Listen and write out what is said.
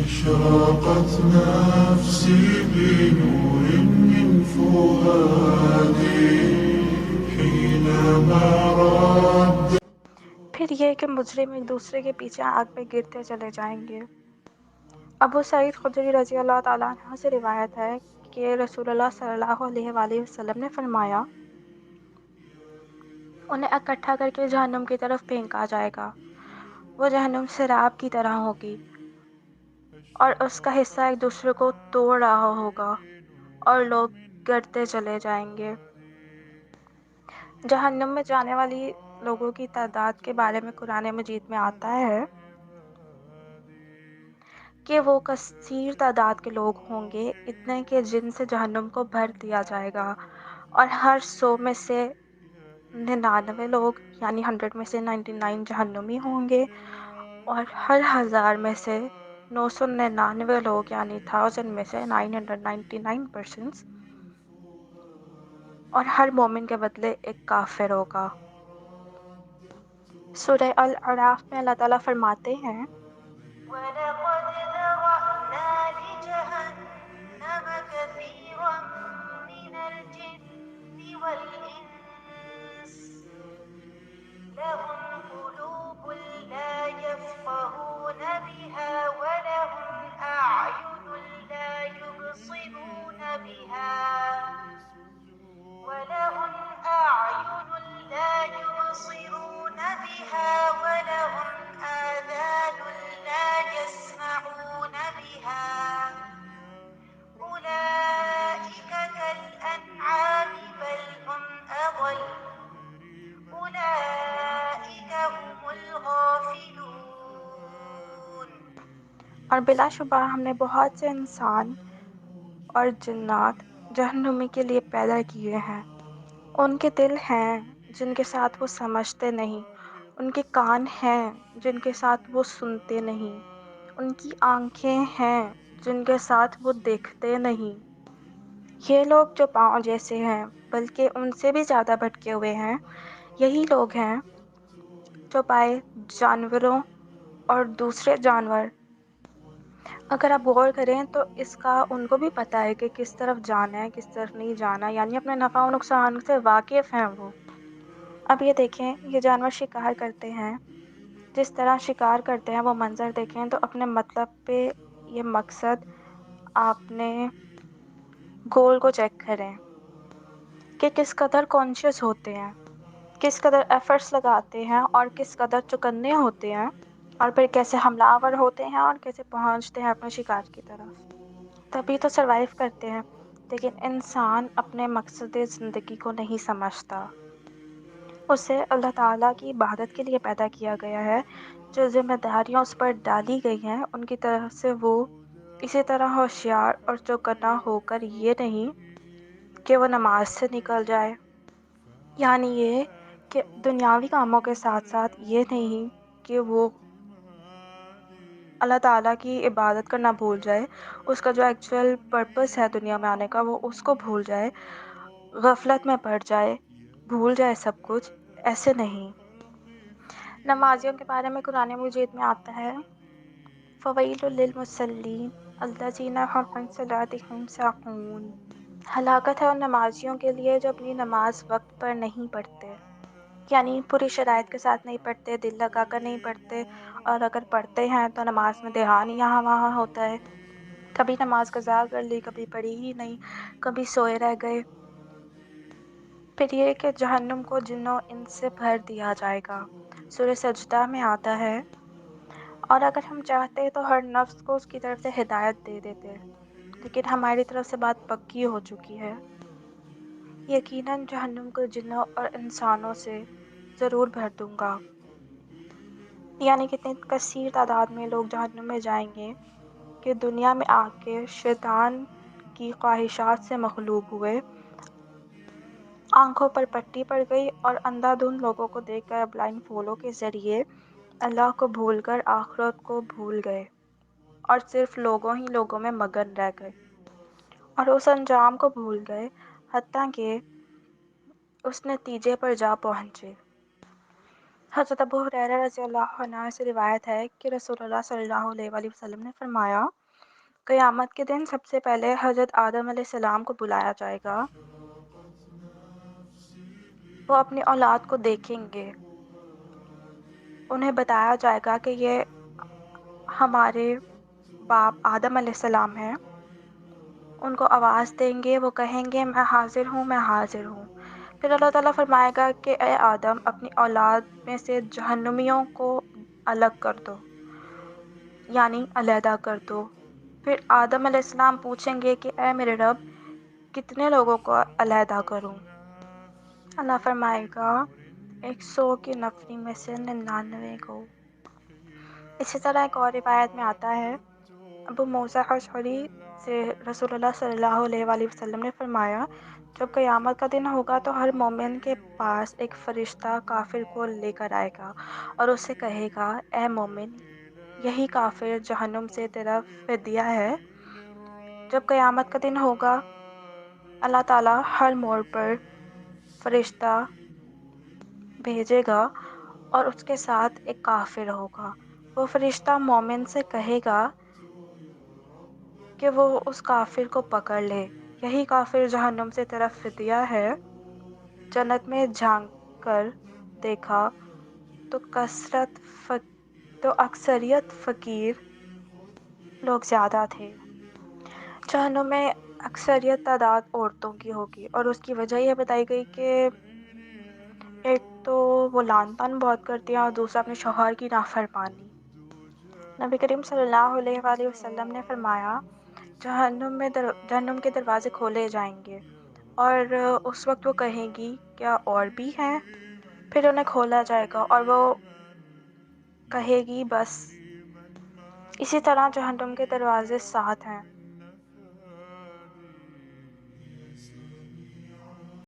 أشرقت نفسي بنور من فؤادي حينما رد. پھر یہ کہ مجرم ایک دوسرے کے پیچھے آگ میں گرتے چلے جائیں گے۔ ابو سعید خدری رضی اللہ تعالیٰ عنہ سے روایت ہے کہ رسول اللہ صلی اللہ علیہ وآلہ وسلم نے فرمایا، انہیں اکٹھا کر کے جہنم کی طرف پھینکا جائے گا۔ وہ جہنم سراب کی طرح ہوگی اور اس کا حصہ ایک دوسرے کو توڑ رہا ہوگا اور لوگ گرتے چلے جائیں گے۔ جہنم میں جانے والی لوگوں کی تعداد کے بارے میں قرآن مجید میں آتا ہے کہ وہ کثیر تعداد کے لوگ ہوں گے، اتنے کہ جن سے جہنم کو بھر دیا جائے گا، اور ہر 100 میں سے 99 لوگ یعنی 100 میں سے 99 جہنمی ہوں گے، اور ہر 1000 میں سے 999 لوگ یعنی 1000 میں سے 999 پرسنس، اور ہر مومن کے بدلے ایک کافر ہوگا۔ سورہ الاعراف میں اللہ تعالیٰ فرماتے ہیں، وَلَقَدْ ذَرَأْنَا لِجَهَنَّمَ كَثِيرًا مِنَ الْجِنِّ وَالْإِنسِ لَهُمْ قُلُوبٌ لَا يَفْقَهُونَ بِهَا وَلَهُمْ أَعْيُنٌ لَا يُبْصِرُونَ بِهَا وَلَهُمْ آذَانٌ لَا يَسْمَعُونَ بِهَا أُولَئِكَ كَالْأَنْعَامِ بَلْ هُمْ أَضَلُّ أُولَئِكَ هُمُ الْغَافِلُونَ۔ اور بلا شبہ ہم نے بہت سے انسان اور جنات جہنمی کے لیے پیدا کیے ہیں۔ ان کے دل ہیں جن کے ساتھ وہ سمجھتے نہیں، ان کے کان ہیں جن کے ساتھ وہ سنتے نہیں، ان کی آنکھیں ہیں جن کے ساتھ وہ دیکھتے نہیں۔ یہ لوگ جو پاؤں جیسے ہیں بلکہ ان سے بھی زیادہ بھٹکے ہوئے ہیں، یہی لوگ ہیں جو پائے جانوروں اور دوسرے جانور۔ اگر آپ غور کریں تو اس کا ان کو بھی پتہ ہے کہ کس طرف جانا ہے کس طرف نہیں جانا، یعنی اپنے نفع و نقصان سے واقف ہیں وہ۔ اب یہ دیکھیں، یہ جانور شکار کرتے ہیں، جس طرح شکار کرتے ہیں وہ منظر دیکھیں تو اپنے مطلب پہ یہ مقصد آپ نے گول کو چیک کریں کہ کس قدر کانشیس ہوتے ہیں، کس قدر ایفرٹس لگاتے ہیں اور کس قدر چوکنے ہوتے ہیں، اور پھر کیسے حملہ آور ہوتے ہیں اور کیسے پہنچتے ہیں اپنے شکار کی طرف۔ تبھی تو سروائیو کرتے ہیں۔ لیکن انسان اپنے مقصد زندگی کو نہیں سمجھتا۔ اسے اللہ تعالیٰ کی عبادت کے لیے پیدا کیا گیا ہے، جو ذمہ داریاں اس پر ڈالی گئی ہیں ان کی طرف سے وہ اسی طرح ہوشیار اور چوکنا ہو کر یہ نہیں کہ وہ نماز سے نکل جائے، یعنی یہ کہ دنیاوی کاموں کے ساتھ ساتھ یہ نہیں کہ وہ اللہ تعالیٰ کی عبادت کرنا بھول جائے، اس کا جو ایکچوئل پرپس ہے دنیا میں آنے کا وہ اس کو بھول جائے، غفلت میں پڑ جائے، بھول جائے سب کچھ، ایسے نہیں۔ نمازیوں کے بارے میں قرآن مجید میں آتا ہے، فَوَيْلٌ لِّلْمُصَلِّينَ الَّذِينَ هُمْ عَنْ صَلَاتِهِمْ سَاهُونَ۔ ہلاکت ہے ان نمازیوں کے لیے جو اپنی نماز وقت پر نہیں پڑھتے، یعنی پوری شرائط کے ساتھ نہیں پڑھتے، دل لگا کر نہیں پڑھتے، اور اگر پڑھتے ہیں تو نماز میں دھیان یہاں وہاں ہوتا ہے، کبھی نماز قضا کر لی، کبھی پڑھی ہی نہیں، کبھی سوئے رہ گئے۔ پھر یہ کہ جہنم کو جنوں انس سے بھر دیا جائے گا۔ سورہ سجدہ میں آتا ہے، اور اگر ہم چاہتے تو ہر نفس کو اس کی طرف سے ہدایت دے دیتے، لیکن ہماری طرف سے بات پکی ہو چکی ہے۔ یقیناً جہنم کو جنوں اور انسانوں سے ضرور بھر دوں گا، یعنی کتنی کثیر تعداد میں لوگ جہنم میں جائیں گے کہ دنیا میں آ کے شیطان کی خواہشات سے مغلوب ہوئے، آنکھوں پر پٹی پڑ گئی اور اندھا دھند لوگوں کو دیکھ کر بلائنڈ فالو کے ذریعے اللہ کو بھول کر آخرت کو بھول گئے اور صرف لوگوں ہی لوگوں میں مگن رہ گئے، اور اس انجام کو بھول گئے حتیٰ کہ اس نتیجے پر جا پہنچے حضرت ابو ہریرہ رضی اللہ عنہ سے روایت ہے کہ رسول اللہ صلی اللہ علیہ وآلہ وسلم نے فرمایا، قیامت کے دن سب سے پہلے حضرت آدم علیہ السلام کو بلایا جائے گا۔ وہ اپنی اولاد کو دیکھیں گے، انہیں بتایا جائے گا کہ یہ ہمارے باپ آدم علیہ السلام ہیں۔ ان کو آواز دیں گے، وہ کہیں گے میں حاضر ہوں، میں حاضر ہوں۔ پھر اللہ تعالیٰ فرمائے گا کہ اے آدم، اپنی اولاد میں سے جہنمیوں کو الگ کر دو، یعنی علیحدہ کر دو۔ پھر آدم علیہ السلام پوچھیں گے کہ اے میرے رب، کتنے لوگوں کو علیحدہ کروں؟ اللہ فرمائے گا 100 کی نفری میں سے 99 کو۔ اسی طرح ایک اور روایت میں آتا ہے، ابو موسیٰ اشعری سے رسول اللہ صلی اللہ علیہ وآلہ وسلم نے فرمایا، جب قیامت کا دن ہوگا تو ہر مومن کے پاس ایک فرشتہ کافر کو لے کر آئے گا اور اسے کہے گا، اے مومن، یہی کافر جہنم سے تیرا فدیہ ہے۔ جب قیامت کا دن ہوگا، اللہ تعالیٰ ہر موڑ پر فرشتہ بھیجے گا اور اس کے ساتھ ایک کافر ہوگا۔ وہ فرشتہ مومن سے کہے گا کہ وہ اس کافر کو پکڑ لے، یہی کافر جہنم سے تیرا فدیہ ہے۔ جنت میں جھانک کر دیکھا تو اکثریت فقیر لوگ زیادہ تھے۔ جہنم میں اکثریت تعداد عورتوں کی ہوگی، اور اس کی وجہ یہ بتائی گئی کہ ایک تو وہ لعن طعن بہت کرتی ہیں اور دوسرا اپنے شوہر کی نافرمانی۔ نبی کریم صلی اللہ علیہ وآلہ وسلم نے فرمایا، جہنم کے دروازے کھولے جائیں گے اور اس وقت وہ کہیں گی، کیا اور بھی ہیں؟ پھر انہیں کھولا جائے گا اور وہ کہے گی، بس۔ اسی طرح جہنم کے دروازے 7 ہیں۔